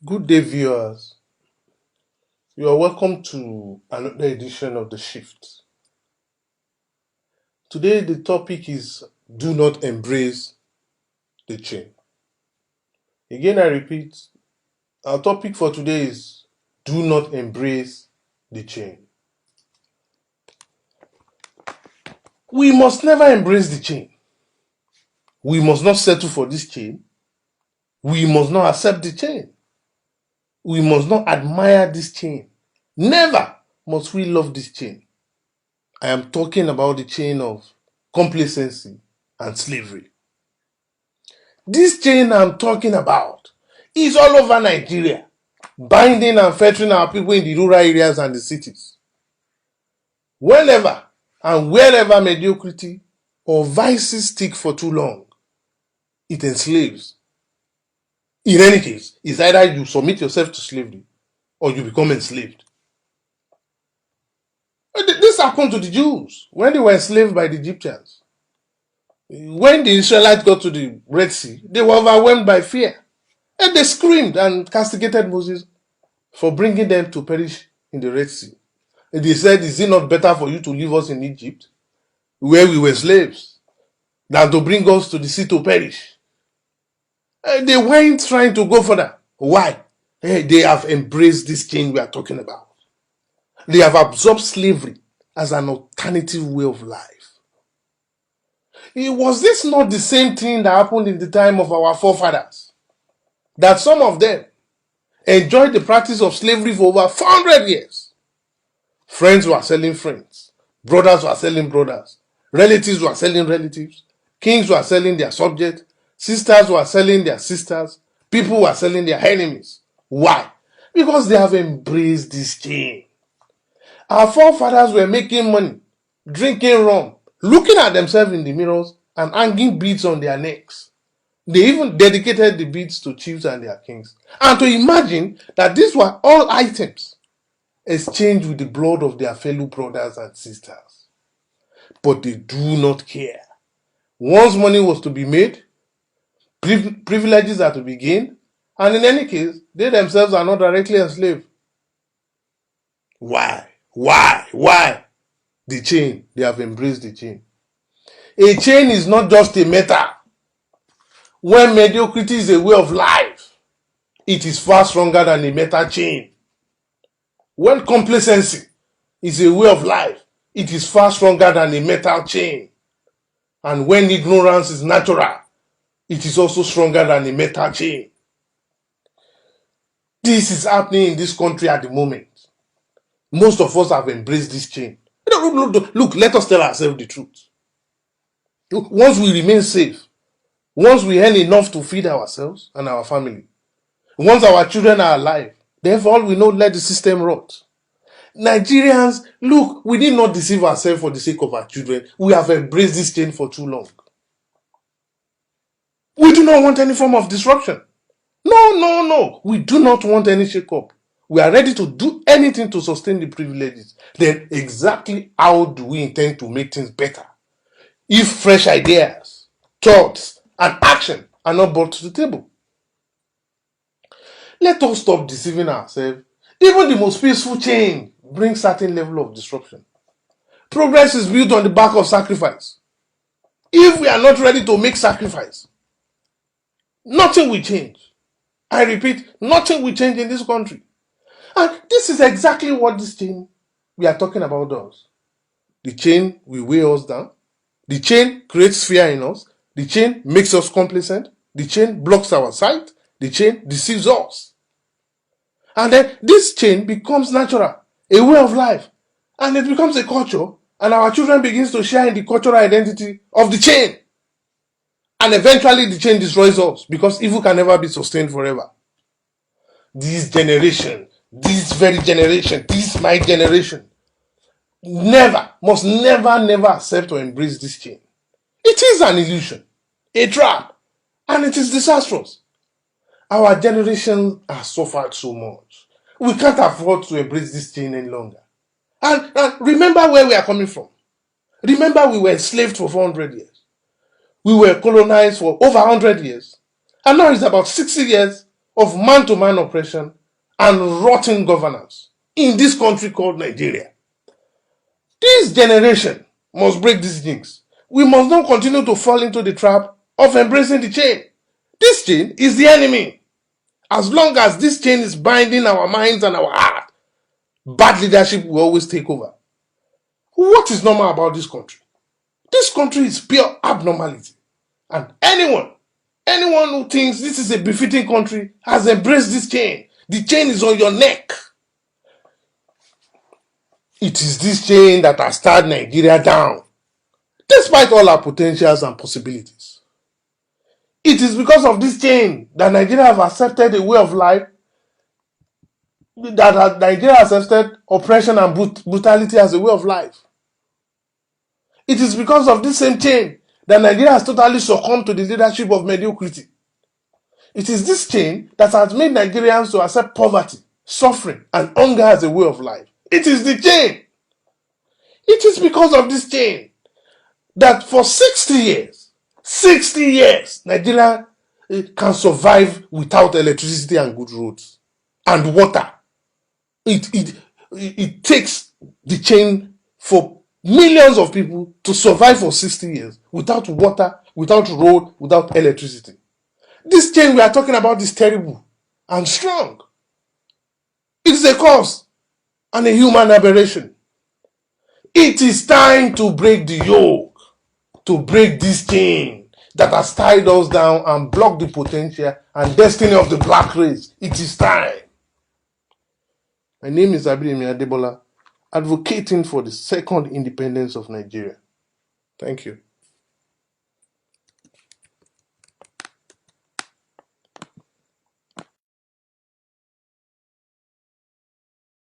Good day, viewers. You are welcome to another edition of The Shift. Today, the topic is do not embrace the change. Again, I repeat, our topic for today is do not embrace the change. We must never embrace the change. We must not settle for this change. We must not accept the change. We must not admire this change. Never must we love this change. I am talking about the chain of complacency and slavery. This chain I'm talking about is all over Nigeria, binding and fettering our people in the rural areas and the cities. Whenever and wherever mediocrity or vices stick for too long, it enslaves. In any case, it's either you submit yourself to slavery or you become enslaved. This happened to the Jews when they were enslaved by the Egyptians. When the Israelites got to the Red Sea, they were overwhelmed by fear. And they screamed and castigated Moses for bringing them to perish in the Red Sea. And they said, is it not better for you to leave us in Egypt, where we were slaves, than to bring us to the sea to perish? And they weren't trying to go further. Why? They have embraced this change we are talking about. They have absorbed slavery as an alternative way of life. Was this not the same thing that happened in the time of our forefathers? That some of them enjoyed the practice of slavery for over 400 years. Friends were selling friends. Brothers were selling brothers. Relatives were selling relatives. Kings were selling their subjects. Sisters were selling their sisters. People were selling their enemies. Why? Because they have embraced this change. Our forefathers were making money, drinking rum, looking at themselves in the mirrors and hanging beads on their necks. They even dedicated the beads to chiefs and their kings. And to imagine that these were all items exchanged with the blood of their fellow brothers and sisters. But they do not care. Once money was to be made, privileges are to be gained, and in any case, they themselves are not directly enslaved. Why? Why? The chain. They have embraced the chain. A chain is not just a metal. When mediocrity is a way of life, it is far stronger than a metal chain. When complacency is a way of life, it is far stronger than a metal chain. And when ignorance is natural, it is also stronger than a metal chain. This is happening in this country at the moment. Most of us have embraced this chain. Look, let us tell ourselves the truth. Once we remain safe, once we earn enough to feed ourselves and our family, once our children are alive, therefore all we know, let the system rot. Nigerians, look, we need not deceive ourselves for the sake of our children. We have embraced this change for too long. We do not want any form of disruption. No. We do not want any shake-up. We are ready to do anything to sustain the privileges. Then exactly how do we intend to make things better if fresh ideas, thoughts, and action are not brought to the table? Let us stop deceiving ourselves. Even the most peaceful change brings certain level of disruption. Progress is built on the back of sacrifice. If we are not ready to make sacrifice, nothing will change. I repeat, nothing will change in this country. And this is exactly what this chain we are talking about does. The chain will weigh us down. The chain creates fear in us. The chain makes us complacent. The chain blocks our sight. The chain deceives us. And then this chain becomes natural, a way of life. And it becomes a culture. And our children begins to share in the cultural identity of the chain. And eventually the chain destroys us because evil can never be sustained forever. This generation, this very generation, this my generation, must never accept or embrace this chain. It is an illusion, a trap, and it is disastrous. Our generation has suffered so much. We can't afford to embrace this chain any longer. And remember where we are coming from. Remember we were enslaved for 400 years. We were colonized for over 100 years. And now it's about 60 years of man-to-man oppression and rotten governance in this country called Nigeria. This generation must break these jinx. We must not continue to fall into the trap of embracing the chain. This chain is the enemy. As long as this chain is binding our minds and our heart, bad leadership will always take over. What is normal about this country? This country is pure abnormality. And anyone who thinks this is a befitting country has embraced this chain. The chain is on your neck. It is this chain that has tied Nigeria down, despite all our potentials and possibilities. It is because of this chain that Nigeria has accepted a way of life, that Nigeria has accepted oppression and brutality as a way of life. It is because of this same chain that Nigeria has totally succumbed to the leadership of mediocrity. It is this chain that has made Nigerians to accept poverty, suffering, and hunger as a way of life. It is the chain. It is because of this chain that for 60 years, Nigeria can survive without electricity and good roads and water. It takes the chain for millions of people to survive for 60 years without water, without road, without electricity. This chain we are talking about is terrible and strong. It is a cause and a human aberration. It is time to break the yoke, to break this chain that has tied us down and blocked the potential and destiny of the black race. It is time. My name is Abidemi Adebola, advocating for the second independence of Nigeria. Thank you.